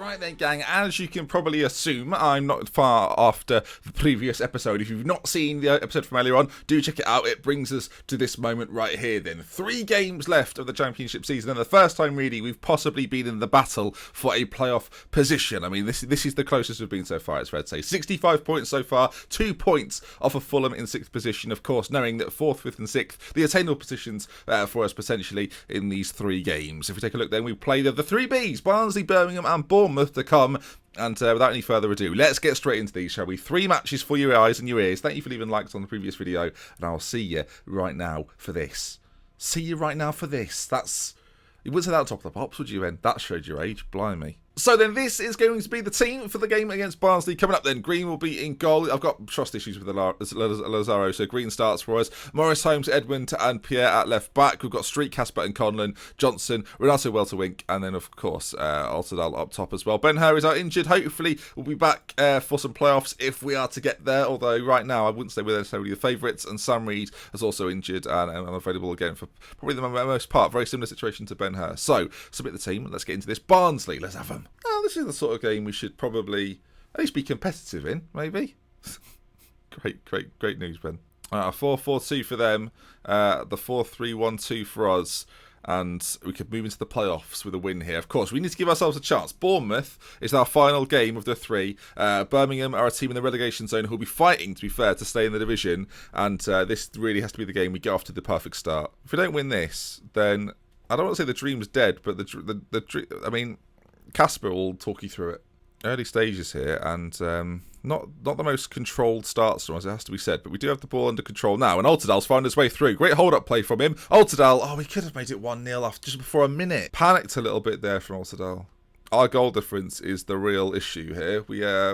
Right then, gang, as you can probably assume, I'm not far after the previous episode. If you've not seen the episode from earlier on, do check it out. It brings us to this moment right here then. 3 games left of the championship season, and the first time really we've possibly been in the battle for a playoff position. I mean, this is the closest we've been so far, it's fair to say. 65 points so far, 2 points off of Fulham in 6th position, of course, knowing that 4th, 5th and 6th, the attainable positions for us potentially in these 3 games. If we take a look then, we've played the 3 Bs, Barnsley, Birmingham and Bournemouth to come. And without any further ado, let's get straight into these, shall we? 3 matches for your eyes and your ears. Thank you for leaving likes on the previous video, and I'll see you right now for this. See you right now for this. That's... You wouldn't say that on Top of the Pops, would you, then? That showed your age. Blimey. So then this is going to be the team for the game against Barnsley. Coming up then, Green will be in goal. I've got trust issues with Lazaro, so Green starts for us. Morris, Holmes, Edmund and Pierre at left back. We've got Street, Casper and Conlon, Johnson, Renato Welterwink, and then of course Altidal up top as well. Ben Hur is out injured. Hopefully we'll be back for some playoffs if we are to get there, although right now I wouldn't say we're necessarily the favourites, and Sam Reed is also injured and unavailable again for probably the most part. Very similar situation to Ben Hur. So, submit the team. Let's get into this. Barnsley, let's have them. Oh, this is the sort of game we should probably at least be competitive in, maybe. Great news, Ben. 4-4-2 for them, the 4-3-1-2 for us, and we could move into the playoffs with a win here. Of course, we need to give ourselves a chance. Bournemouth is our final game of the 3. Birmingham are a team in the relegation zone who will be fighting, to be fair, to stay in the division, and this really has to be the game we get off to the perfect start. If we don't win this, then I don't want to say the dream's dead, but I mean, Casper will talk you through it. Early stages here, and not the most controlled starts from us, it has to be said, but we do have the ball under control now, and Altidal's found his way through. Great hold-up play from him. Altidal, oh, we could have made it 1-0 after just before a minute. Panicked a little bit there from Altidal. Our goal difference is the real issue here.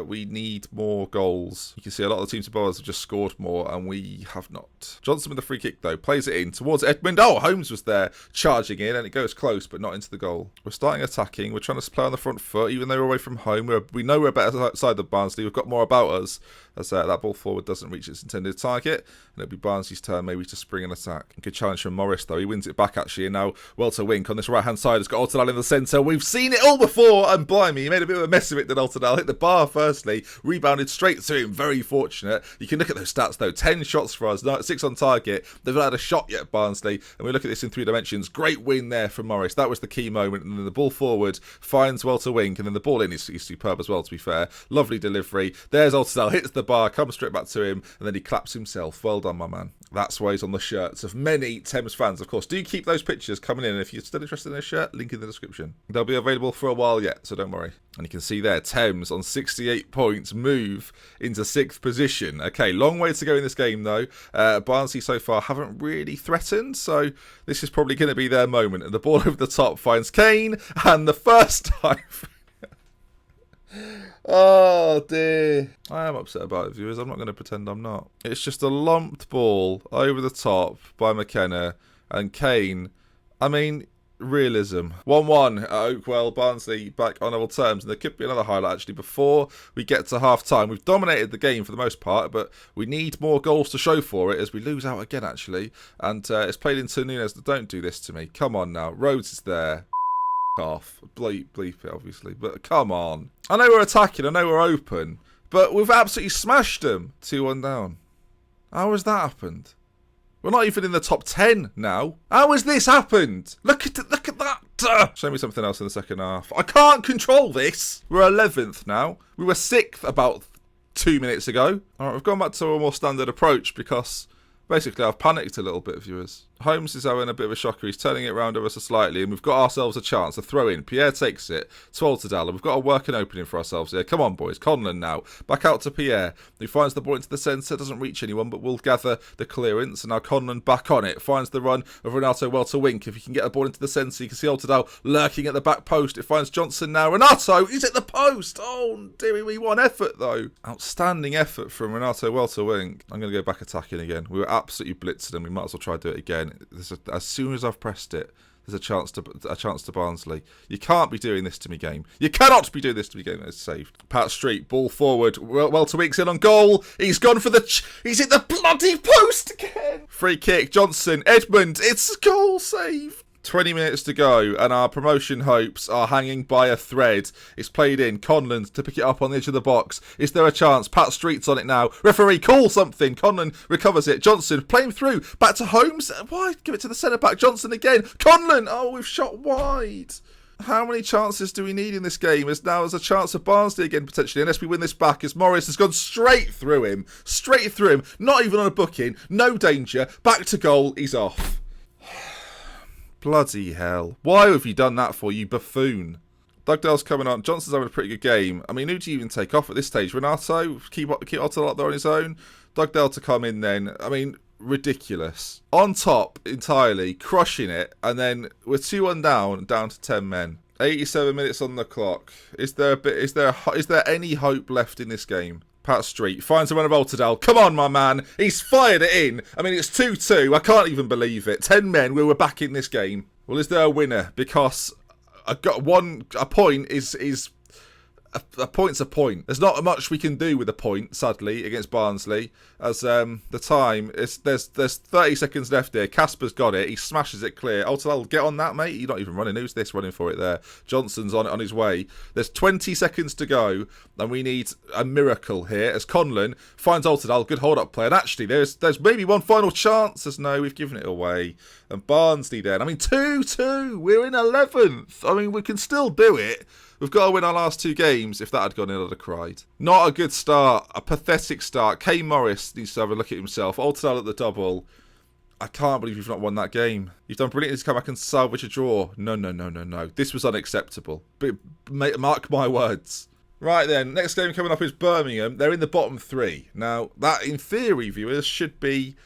We need more goals. You can see a lot of the teams above us have just scored more, and we have not. Johnson with the free kick, though, plays it in towards Edmund. Oh, Holmes was there charging in, and it goes close, but not into the goal. We're starting attacking. We're trying to play on the front foot, even though we're away from home. We know we're a better side than Barnsley. We've got more about us, as that ball forward doesn't reach its intended target, and it'll be Barnsley's turn maybe to spring an attack. Good challenge from Morris, though. He wins it back, actually, and now Welterwink on this right-hand side has got Altidal in the centre. We've seen it all before, and blimey, he made a bit of a mess of it, did Altidal. Hit the bar firstly, rebounded straight to him. Very fortunate. You can look at those stats, though. 10 shots for us, 6 on target. They've not had a shot yet, Barnsley, and we look at this in 3 dimensions. Great win there from Morris. That was the key moment, and then the ball forward finds Welterwink, and then the ball in is superb as well, to be fair. Lovely delivery. There's Altidal, hits the bar, comes straight back to him, and then he claps himself. Well done, my man. That's why he's on the shirts of many Thames fans. Of course, do keep those pictures coming in. If you're still interested in a shirt, link in the description. They'll be available for a while yet, so don't worry. And you can see there, Thames on 68 points, move into 6th position. Okay, long way to go in this game, though. Barnsley so far haven't really threatened, so this is probably going to be their moment. And the ball over the top finds Kane, and the first time... Oh dear. I am upset about it, viewers. I'm not going to pretend I'm not. It's just a lumped ball over the top by McKenna and Kane. I mean, realism. 1-1 at Oakwell. Barnsley back on level terms, and there could be another highlight actually before we get to half time. We've dominated the game for the most part, but we need more goals to show for it as we lose out again actually, and it's played into Nunes. Don't do this to me. Come on now. Rhodes is there. Off. Bleep it, obviously. But come on. I know we're attacking. I know we're open. But we've absolutely smashed them. 2-1 down. How has that happened? We're not even in the top 10 now. How has this happened? Look at that. Show me something else in the second half. I can't control this. We're 11th now. We were 6th about 2 minutes ago. All right, we've gone back to a more standard approach because... basically, I've panicked a little bit, viewers. Holmes is having a bit of a shocker. He's turning it around ever so slightly, and we've got ourselves a chance to throw in. Pierre takes it to Altidal, and we've got a working opening for ourselves here. Come on, boys. Conlon now. Back out to Pierre. He finds the ball into the centre. Doesn't reach anyone, but will gather the clearance. And now Conlon back on it. Finds the run of Renato Welterwink. If he can get the ball into the centre, you can see Altidal lurking at the back post. It finds Johnson now. Renato is at the post. Oh, dearie me. What an effort, though. Outstanding effort from Renato Welterwink. I'm going to go back attacking again. We were absolutely blitzed, and we might as well try to do it again. As soon as I've pressed it, there's a chance to Barnsley. You can't be doing this to me, game. You cannot be doing this to me, game. It's saved. Pat Street, ball forward. Welterwink's in on goal. He's gone for he's hit the bloody post again. Free kick. Johnson. Edmund. It's a goal save. 20 minutes to go, and our promotion hopes are hanging by a thread. It's played in. Conlon to pick it up on the edge of the box. Is there a chance? Pat Street's on it now. Referee, call something. Conlon recovers it. Johnson playing through. Back to Holmes. Why? Give it to the centre-back. Johnson again. Conlon. Oh, we've shot wide. How many chances do we need in this game? As now there's a chance of Barnsley again, potentially, unless we win this back, as Morris has gone straight through him. Straight through him. Not even on a booking. No danger. Back to goal. He's off. Bloody hell. Why have you done that for, you buffoon? Dugdale's coming on. Johnson's having a pretty good game. I mean, who do you even take off at this stage? Renato? Keep Otto up there on his own? Dugdale to come in then. I mean, ridiculous. On top entirely, crushing it, and then we're 2-1 down to 10 men. 87 minutes on the clock. Is there any hope left in this game? Pat Street finds a run of Altidal. Come on, my man. He's fired it in. I mean, it's 2-2. I can't even believe it. 10 men. We were back in this game. Well, is there a winner? Because a point is a point's a point. There's not much we can do with a point, sadly, against Barnsley. As the time is, there's 30 seconds left here. Casper's got it. He smashes it clear. Altidal, get on that, mate. You're not even running. Who's this running for it there? Johnson's on his way. There's 20 seconds to go, and we need a miracle here. As Conlon finds Altidal, good hold-up play. And actually, there's maybe one final chance. As no, we've given it away. And Barnsley then. I mean, 2-2. We're in 11th. I mean, we can still do it. We've got to win our last 2 games. If that had gone in, I'd have cried. Not a good start. A pathetic start. K. Morris needs to have a look at himself. Altidal at the double. I can't believe you've not won that game. You've done brilliantly to come back and salvage a draw. No. This was unacceptable. But mark my words. Right then, next game coming up is Birmingham. They're in the bottom 3. Now, that in theory, viewers, should be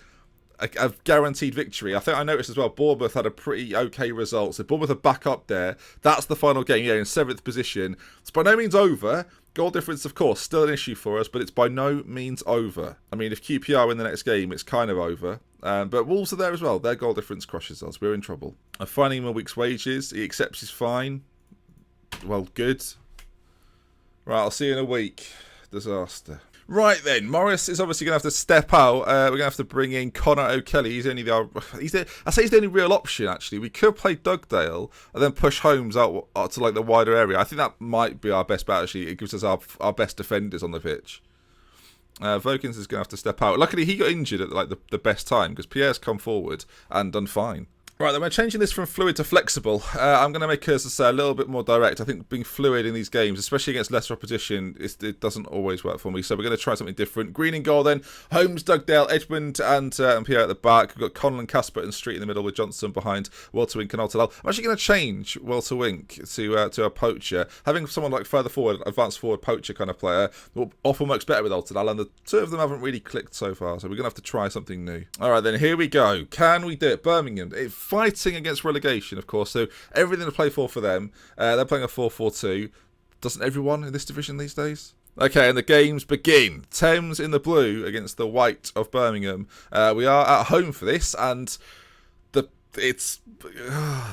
a guaranteed victory. I think I noticed as well, Bournemouth had a pretty okay result. So Bournemouth are back up there. That's the final game, in 7th position. It's by no means over. Goal difference, of course, still an issue for us, but it's by no means over. I mean, if QPR win the next game, it's kind of over. But Wolves are there as well. Their goal difference crushes us. We're in trouble. I'm finding him a week's wages. He accepts his fine. Well, good. Right, I'll see you in a week. Disaster. Right then, Morris is obviously going to have to step out. We're going to have to bring in Connor O'Kelly. He's the only real option, actually. We could play Dugdale and then push Holmes out to like the wider area. I think that might be our best bet, actually. It gives us our best defenders on the pitch. Vokins is going to have to step out. Luckily, he got injured at like the best time because Pierre's come forward and done fine. Right, then we're changing this from fluid to flexible. I'm going to make us a little bit more direct. I think being fluid in these games, especially against lesser opposition, it doesn't always work for me. So we're going to try something different. Green in goal then. Holmes, Dugdale, Edmund and Pierre at the back. We've got Conlon, Casper and Street in the middle with Johnson behind Walter Wink and Altidal. I'm actually going to change Walter Wink to a poacher. Having someone like further forward, advanced forward poacher kind of player often works better with Altidal, and the 2 of them haven't really clicked so far. So we're going to have to try something new. All right, then here we go. Can we do it? Birmingham. Fighting against relegation, of course, so everything to play for them. They're playing a 4-4-2. Doesn't everyone in this division these days? Okay, and the games begin. Thames in the blue against the white of Birmingham. We are at home for this, and there's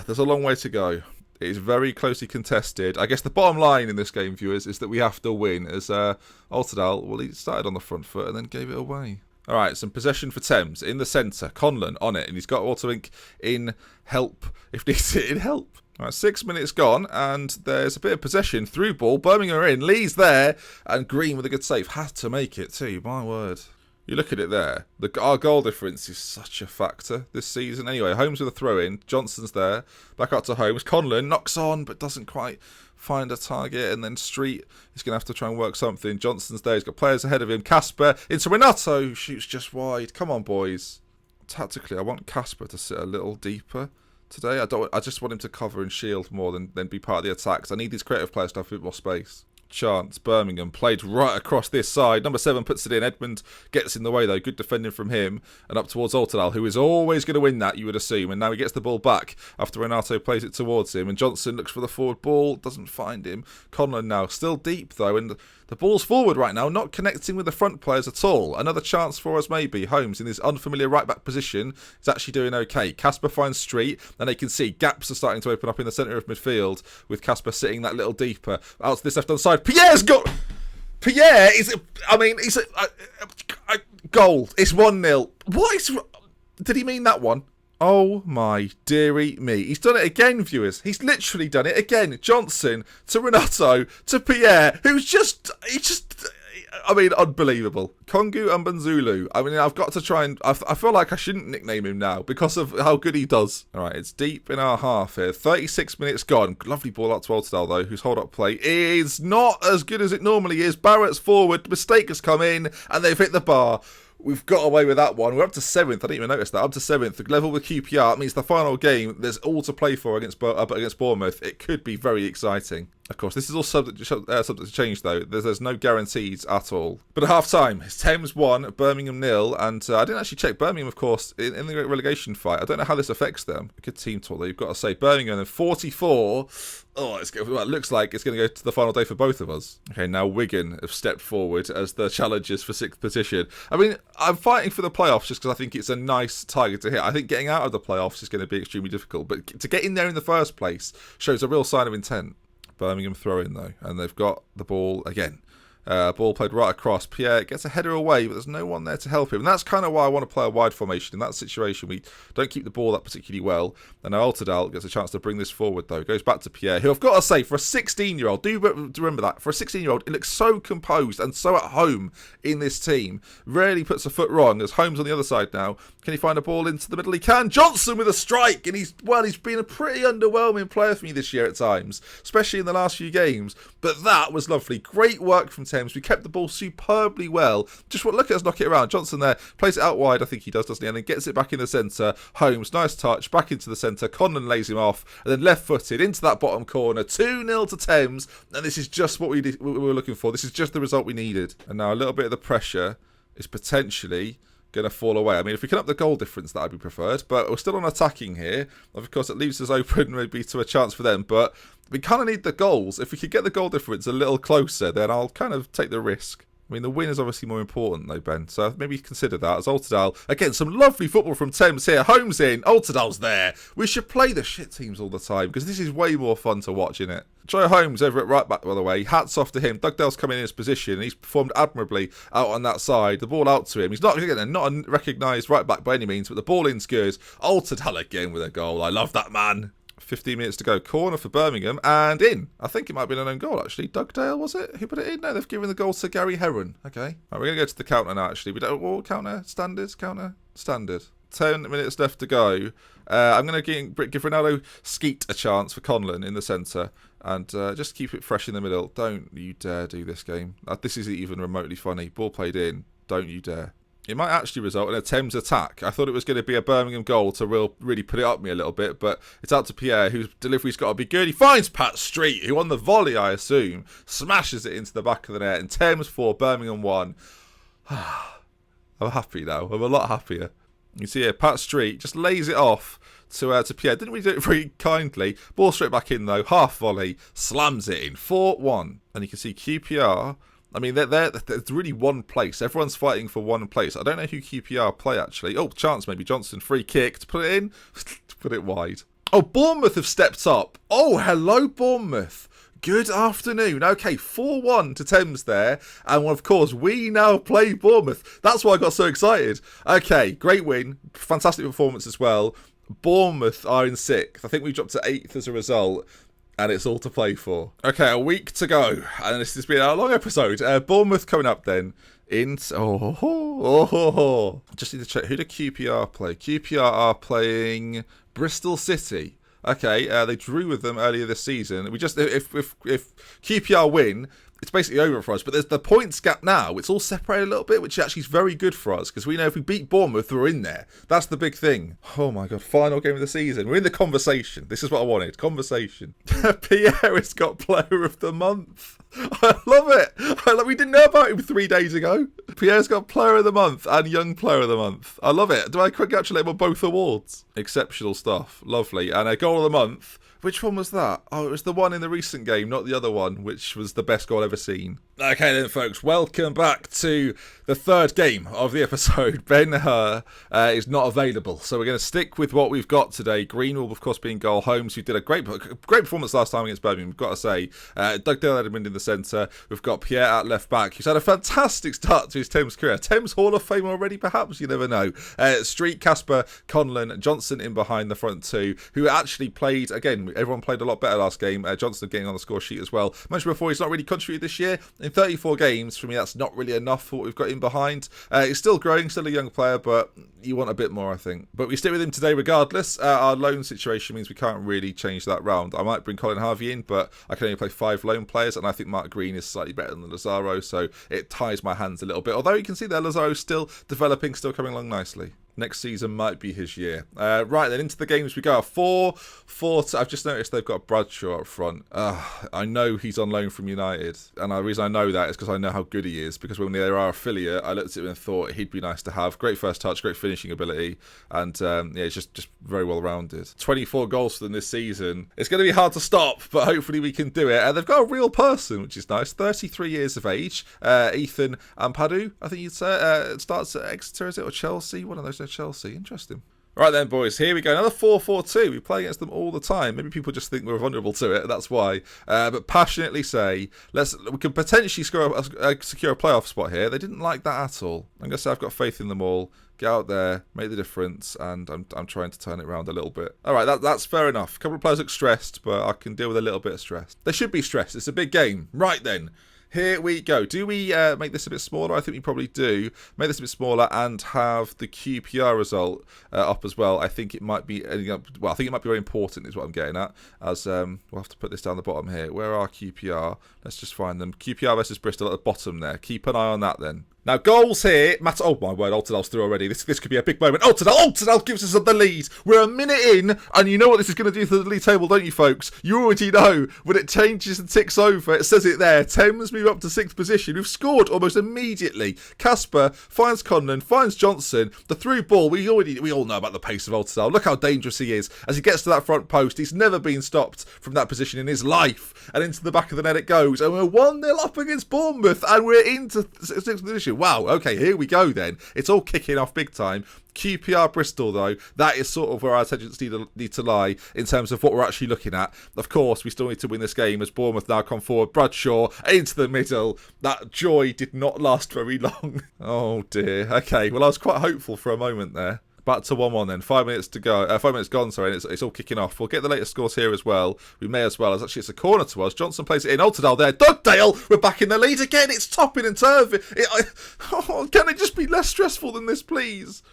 a long way to go. It is very closely contested. I guess the bottom line in this game, viewers, is that we have to win. As Altidal, well, he started on the front foot and then gave it away. All right, some possession for Thames in the centre. Conlon on it, and he's got Walter Wink in help, if needs it, in help. All right, 6 minutes gone, and there's a bit of possession. Through ball, Birmingham are in. Lee's there, and Green with a good save. Had to make it too, my word. You look at it there. Our goal difference is such a factor this season. Anyway, Holmes with a throw-in. Johnson's there. Back up to Holmes. Conlon knocks on, but doesn't quite find a target. And then Street is going to have to try and work something. Johnson's there. He's got players ahead of him. Casper into Renato. Shoots just wide. Come on, boys. Tactically, I want Casper to sit a little deeper today. I just want him to cover and shield more than be part of the attacks. I need these creative players to have a bit more space. Chance, Birmingham played right across this side. Number 7 puts it in. Edmund gets in the way though. Good defending from him, and up towards Altidal, who is always going to win that, you would assume. And now he gets the ball back after Renato plays it towards him, and Johnson looks for the forward ball, doesn't find him. Conlon now still deep though, and the ball's forward right now, not connecting with the front players at all. Another chance for us maybe. Holmes in his unfamiliar right back position is actually doing okay. Casper finds Street, and they can see gaps are starting to open up in the centre of midfield with Casper sitting that little deeper. Out to this left hand side. Pierre is, I mean, he's a goal. It's 1-0. What is, did he mean that one? Oh my dearie me. He's done it again, viewers. He's literally done it again. Johnson to Renato to Pierre, I mean, unbelievable. Kongu and Banzulu. I mean, I've got to try and... I feel like I shouldn't nickname him now because of how good he does. All right, it's deep in our half here. 36 minutes gone. Lovely ball out to Altidal, though, whose hold-up play is not as good as it normally is. Barrett's forward. Mistake has come in, and they've hit the bar. We've got away with that one. We're up to 7th. I didn't even notice that. Up to 7th. Level with QPR. It means the final game, there's all to play for against Bournemouth. It could be very exciting. Of course, this is all subject to change, though. There's no guarantees at all. But at half-time, it's Thames 1, Birmingham 0. And I didn't actually check Birmingham, of course, in the relegation fight. I don't know how this affects them. Good team talk, though. You've got to say Birmingham in 44. Oh, it looks like it's going to go to the final day for both of us. Okay, now Wigan have stepped forward as the challengers for 6th position. I mean, I'm fighting for the playoffs just because I think it's a nice target to hit. I think getting out of the playoffs is going to be extremely difficult. But to get in there in the first place shows a real sign of intent. Birmingham throw in, though, and they've got the ball again. Ball played right across. Pierre gets a header away, but there's no one there to help him. And that's kind of why I want to play a wide formation. In that situation, we don't keep the ball that particularly well. And now Altidal gets a chance to bring this forward, though. Goes back to Pierre, who I've got to say, for a 16-year-old, do remember that. For a 16-year-old, it looks so composed and so at home in this team. Rarely puts a foot wrong. As Holmes on the other side now. Can he find a ball into the middle? He can. Johnson with a strike. And he's been a pretty underwhelming player for me this year at times, especially in the last few games. But that was lovely. Great work from Thames. We kept the ball superbly well. Just look at us knock it around. Johnson there plays it out wide. I think he does, doesn't he? And then gets it back in the centre. Holmes, nice touch, back into the centre. Conlon lays him off, and then left-footed into that bottom corner. 2-0 to Thames, and this is just what we were looking for. This is just the result we needed. And now a little bit of the pressure is potentially going to fall away. I mean, if we can up the goal difference, that would be preferred. But we're still on attacking here. Of course, it leaves us open maybe to a chance for them. But we kind of need the goals. If we could get the goal difference a little closer, then I'll kind of take the risk. I mean, the win is obviously more important, though, Ben. So maybe consider that. As Altidal, again, some lovely football from Thames here. Holmes in, Altidal's there. We should play the shit teams all the time, because this is way more fun to watch, isn't it? Joe Holmes over at right back, by the way. Hats off to him. Dugdale's coming in his position, and he's performed admirably out on that side. The ball out to him. He's not a recognised right back by any means, but the ball in's good. Altidal again with a goal. I love that man. 15 minutes to go. Corner for Birmingham and in. I think it might have been an own goal, actually. Dugdale, was it? Who put it in? No, they've given the goal to Gary Heron. Okay. Right, we're going to go to the counter now, actually. We don't... Well, counter? Standard? 10 minutes left to go. I'm going to give Ronaldo Skeet a chance for Conlon in the centre. And just keep it fresh in the middle. Don't you dare do this game. This isn't even remotely funny. Ball played in. Don't you dare. It might actually result in a Thames attack. I thought it was going to be a Birmingham goal to really put it up me a little bit, but it's out to Pierre, whose delivery's got to be good. He finds Pat Street, who on the volley, I assume, smashes it into the back of the net. And Thames 4, Birmingham 1. I'm happy now. I'm a lot happier. You see here, Pat Street just lays it off to Pierre. Didn't we do it very kindly? Ball straight back in, though. Half volley. Slams it in. 4-1. And you can see QPR... I mean, there's really one place. Everyone's fighting for one place. I don't know who QPR play, actually. Oh, chance maybe. Johnson, free kick to put it in. To put it wide. Oh, Bournemouth have stepped up. Oh, hello, Bournemouth. Good afternoon. Okay, 4-1 to Thames there. And, of course, we now play Bournemouth. That's why I got so excited. Okay, great win. Fantastic performance as well. Bournemouth are in 6th. I think we dropped to 8th as a result. And it's all to play for. Okay, a week to go. And this has been a long episode. Bournemouth coming up then. Just need to check. Who do QPR play? QPR are playing Bristol City. Okay, they drew with them earlier this season. We just if QPR win, it's basically over for us. But there's the points gap now. It's all separated a little bit, which actually is very good for us because we know if we beat Bournemouth, we're in there. That's the big thing. Oh my God, final game of the season. We're in the conversation. This is what I wanted. Conversation. Pierre has got Player of the Month. I love it. We didn't know about him 3 days ago. Pierre's got Player of the Month and Young Player of the Month. I love it. Do I congratulate him on both awards? Exceptional stuff. Lovely. And a Goal of the Month. Which one was that? Oh, it was the one in the recent game, not the other one, which was the best goal ever seen. Okay then, folks, welcome back to the third game of the episode. Ben Hur is not available, so we're going to stick with what we've got today. Green will, of course, be in goal. Holmes, who did a great performance last time against Birmingham, we've got to say. Dugdale Edmund in the centre. We've got Pierre at left back, who's had a fantastic start to his Thames career. Thames Hall of Fame already, perhaps? You never know. Street, Casper, Conlon, Johnson in behind the front two, who actually played, again, everyone played a lot better last game. Johnson getting on the score sheet as well. Mentioned before, he's not really contributed this year. In 34 games, for me, that's not really enough for what we've got in behind. He's still growing, still a young player, but you want a bit more, I think. But we stick with him today regardless. Our loan situation means we can't really change that round. I might bring Colin Harvey in, but I can only play 5 loan players, and I think Mark Green is slightly better than Lazaro, so it ties my hands a little bit. Although you can see there, Lazaro's still developing, still coming along nicely. Next season might be his year. Right, then into the games we go. 4-4. I've just noticed they've got Bradshaw up front. I know he's on loan from United. And the reason I know that is because I know how good he is. Because when they were our affiliate, I looked at him and thought he'd be nice to have. Great first touch, great finishing ability. And he's just very well rounded. 24 goals for them this season. It's going to be hard to stop, but hopefully we can do it. And they've got a real person, which is nice. 33 years of age. Ethan Ampadu, I think you'd say. Starts at Exeter, is it? Or Chelsea? One of those. Chelsea. Interesting. Right then, boys, here we go. Another 4-4-2. We play against them all the time. Maybe people just think we're vulnerable to it. That's why. But passionately say, we can potentially secure a playoff spot here. They didn't like that at all. I'm going to say I've got faith in them all. Get out there, make the difference, and I'm trying to turn it around a little bit. All right, that's fair enough. A couple of players look stressed, but I can deal with a little bit of stress. They should be stressed. It's a big game. Right then. Here we go. Do we make this a bit smaller? I think we probably do. Make this a bit smaller and have the QPR result up as well. I think it might be. Well, I think it might be very important, is what I'm getting at. As we'll have to put this down the bottom here. Where are QPR? Let's just find them. QPR versus Bristol at the bottom there. Keep an eye on that then. Now, goals here. Oh, my word. Altidal's through already. This could be a big moment. Altidal gives us the lead. We're a minute in, and you know what this is going to do to the league table, don't you, folks? You already know. When it changes and ticks over, it says it there. Thames move up to 6th position. We've scored almost immediately. Casper finds Conlon, finds Johnson. The through ball. We all know about the pace of Altidal. Look how dangerous he is. As he gets to that front post, he's never been stopped from that position in his life. And into the back of the net it goes. And we're 1-0 up against Bournemouth, and we're into 6th position. Wow, okay, here we go then. It's all kicking off big time. QPR Bristol, though, that is sort of where our attentions need to lie in terms of what we're actually looking at. Of course, we still need to win this game as Bournemouth now come forward. Bradshaw into the middle. That joy did not last very long. Oh, dear. Okay, well, I was quite hopeful for a moment there. Back to 1-1 then. 5 minutes to go. 5 minutes gone, sorry, and it's all kicking off. We'll get the latest scores here as well. We may as well, as actually it's a corner to us. Johnson plays it in. Altidal there. Dugdale! We're back in the lead again. It's topping and turving. Can it just be less stressful than this, please?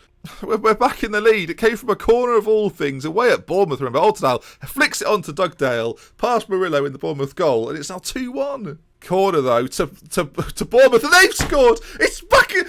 We're back in the lead. It came from a corner of all things, away at Bournemouth, remember. Altidal flicks it on to Dugdale, past Murillo in the Bournemouth goal, and it's now 2-1. Corner, though, to Bournemouth, and they've scored! It's back in...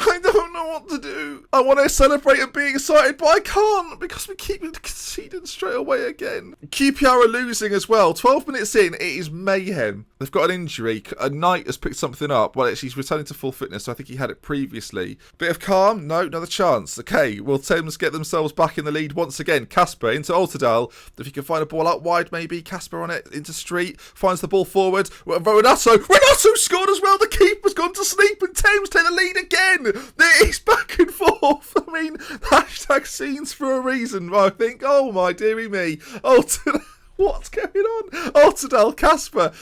I don't know what to do. I want to celebrate and be excited, but I can't because we keep conceding straight away again. QPR are losing as well. 12 minutes in, it is mayhem. They've got an injury. A Knight has picked something up. Well, he's returning to full fitness, so I think he had it previously. Bit of calm? No, another chance. Okay, will Thames get themselves back in the lead once again? Casper into Altidal. If he can find a ball out wide, maybe. Casper on it into Street. Finds the ball forward. Renato scored as well. The keeper's gone to sleep and Thames take the lead again. It's back and forth. I mean, hashtag scenes for a reason, I think. Oh, my dearie me. What's going on? Altidal, Casper.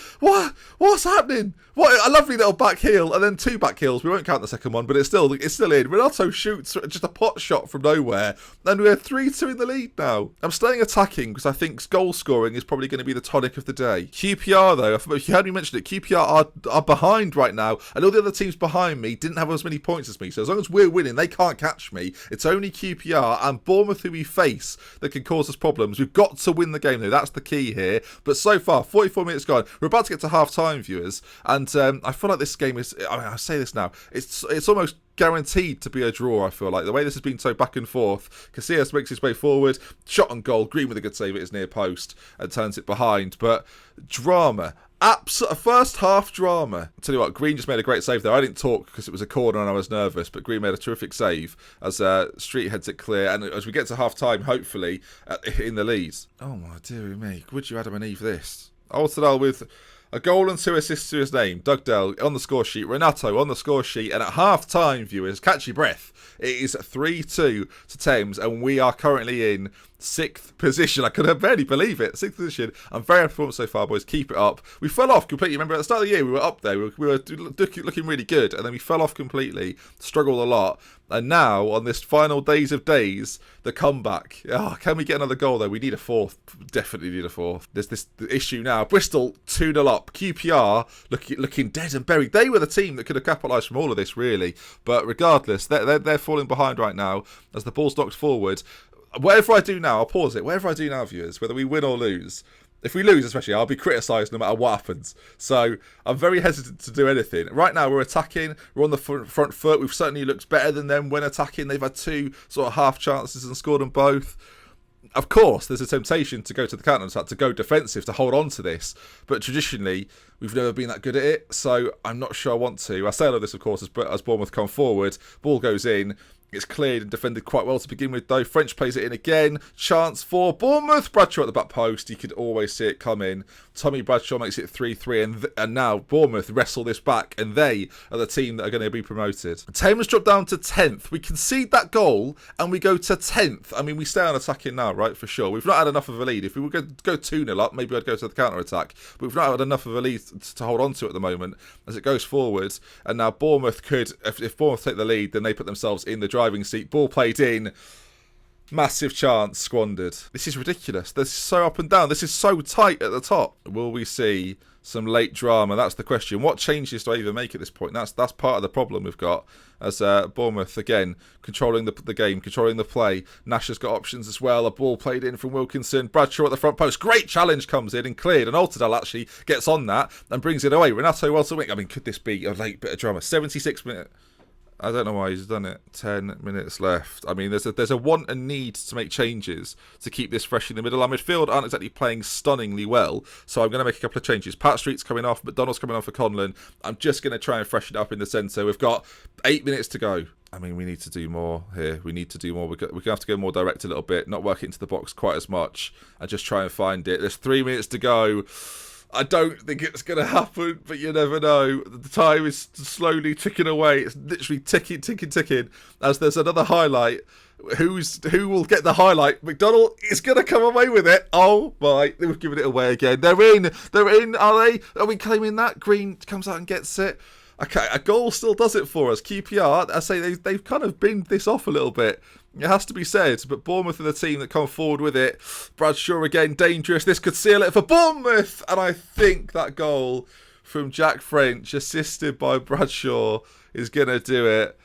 What's happening? What a lovely little back heel, and then 2 back heels. We won't count the second one, but it's still in. Renato shoots just a pot shot from nowhere, and we're 3-2 in the lead now. I'm staying attacking because I think goal scoring is probably going to be the tonic of the day. QPR, though, if you heard me mention it, QPR are behind right now, and all the other teams behind me didn't have as many points as me. So as long as we're winning, they can't catch me. It's only QPR and Bournemouth who we face that can cause us problems. We've got to win the game, though. That's the key here. But so far, 44 minutes gone. We're about to get to half-time, viewers, and I feel like this game is, I say this now, it's almost guaranteed to be a draw, I feel like. The way this has been so back and forth. Casillas makes his way forward, shot on goal, Green with a good save at his near post and turns it behind. But drama. First half drama. I'll tell you what, Green just made a great save there. I didn't talk because it was a corner and I was nervous, but Green made a terrific save as Street heads it clear. And as we get to half time, hopefully, in the lead. Oh my dearie me. Would you Adam and Eve this? Altidal with A goal and 2 assists to his name. Dugdale on the score sheet. Renato on the score sheet. And at half-time, viewers, catch your breath. It is 3-2 to Thames, and we are currently in 6th position. I could barely believe it. 6th position. I'm very happy performance so far, boys. Keep it up. We fell off completely. Remember, at the start of the year, we were up there. We were looking really good, and then we fell off completely. Struggled a lot. And now, on this final days of days, the comeback. Oh, can we get another goal, though? We need a fourth. Definitely need a fourth. There's this issue now. Bristol 2-0 up. QPR looking dead and buried. They were the team that could have capitalised from all of this, really. But regardless, they're falling behind right now as the ball's knocked forward. Whatever I do now, I'll pause it. Whatever I do now, viewers, whether we win or lose, if we lose especially, I'll be criticised no matter what happens. So I'm very hesitant to do anything. Right now we're attacking, we're on the front foot. We've certainly looked better than them when attacking. They've had 2 sort of half chances and scored them both. Of course, there's a temptation to go to the counter-attack, to go defensive, to hold on to this. But traditionally, we've never been that good at it, so I'm not sure I want to. I say all of this, of course, as Bournemouth come forward. Ball goes in. It's cleared and defended quite well to begin with, though. French plays it in again. Chance for Bournemouth. Bradshaw at the back post. You could always see it come in. Tommy Bradshaw makes it 3-3, and now Bournemouth wrestle this back, and they are the team that are going to be promoted. Thames dropped down to 10th. We concede that goal, and we go to 10th. I mean, we stay on attacking now, right, for sure. We've not had enough of a lead. If we would go 2-0 up, maybe I'd go to the counter-attack. But we've not had enough of a lead to hold on to at the moment as it goes forward. And now Bournemouth could, if Bournemouth take the lead, then they put themselves in the driving seat. Ball played in. Massive chance squandered. This is ridiculous. This is so up and down. This is so tight at the top. Will we see some late drama? That's the question. What changes do I even make at this point? That's part of the problem we've got as Bournemouth, again, controlling the game, controlling the play. Nash has got options as well. A ball played in from Wilkinson. Bradshaw at the front post. Great challenge comes in and cleared. And Altidal actually gets on that and brings it away. Renato Welterwing. I mean, could this be a late bit of drama? 76 minutes. I don't know why he's done it. 10 minutes left. I mean, there's a want and need to make changes to keep this fresh in the middle. Our midfield aren't exactly playing stunningly well, so I'm going to make a couple of changes. Pat Street's coming off, McDonald's coming on for Conlon. I'm just going to try and freshen it up in the centre. We've got 8 minutes to go. I mean, we need to do more here. We need to do more. We're going to have to go more direct a little bit, not work into the box quite as much, and just try and find it. There's 3 minutes to go. I don't think it's going to happen, but you never know. The time is slowly ticking away. It's literally ticking. As there's another highlight. Who will get the highlight? McDonald is going to come away with it. Oh my, they've given it away again. They're in, are they? Are we claiming that? Green comes out and gets it. Okay, a goal still does it for us. QPR, I say they've kind of binned this off a little bit. It has to be said, but Bournemouth are the team that come forward with it. Bradshaw again, dangerous. This could seal it for Bournemouth. And I think that goal from Jack French, assisted by Bradshaw, is going to do it.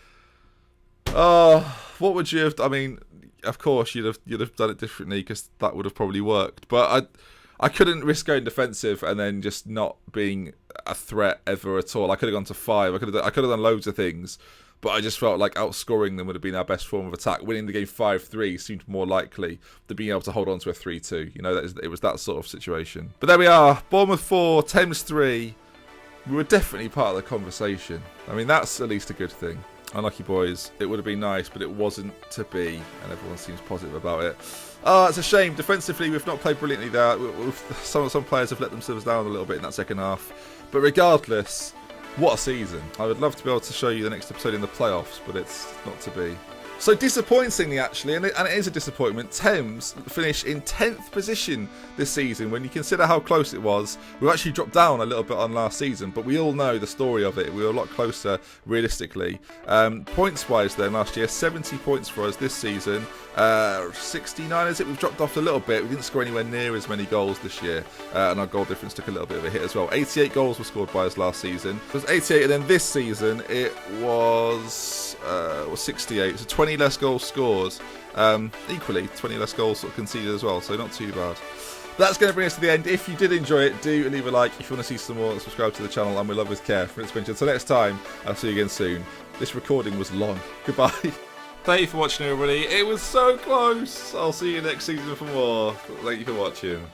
Oh, what would you have... I mean, of course, you'd have done it differently because that would have probably worked. But I couldn't risk going defensive and then just not being a threat ever at all. I could have gone to 5. I could have done loads of things. But I just felt like outscoring them would have been our best form of attack. Winning the game 5-3 seemed more likely than being able to hold on to a 3-2. You know, it was that sort of situation. But there we are. Bournemouth 4, Thames 3. We were definitely part of the conversation. I mean, that's at least a good thing. Unlucky boys. It would have been nice, but it wasn't to be. And everyone seems positive about it. It's a shame. Defensively, we've not played brilliantly there. Some players have let themselves down a little bit in that second half. But regardless... what a season. I would love to be able to show you the next episode in the playoffs, but it's not to be. So disappointingly, actually, and it is a disappointment, Thames finished in 10th position this season. When you consider how close it was, we've actually dropped down a little bit on last season, but we all know the story of it. We were a lot closer, realistically. Points-wise, then, last year, 70 points for us this season. 69, is it? We've dropped off a little bit. We didn't score anywhere near as many goals this year, and our goal difference took a little bit of a hit as well. 88 goals were scored by us last season. It was 88, and then this season it was 68. So 20 less goals scored. Equally, 20 less goals sort of conceded as well, so not too bad. That's going to bring us to the end. If you did enjoy it, do leave a like. If you want to see some more, subscribe to the channel, and we love with care. For until next time, I'll see you again soon. This recording was long. Goodbye. Thank you for watching, everybody. It was so close. I'll see you next season for more. Thank you for watching.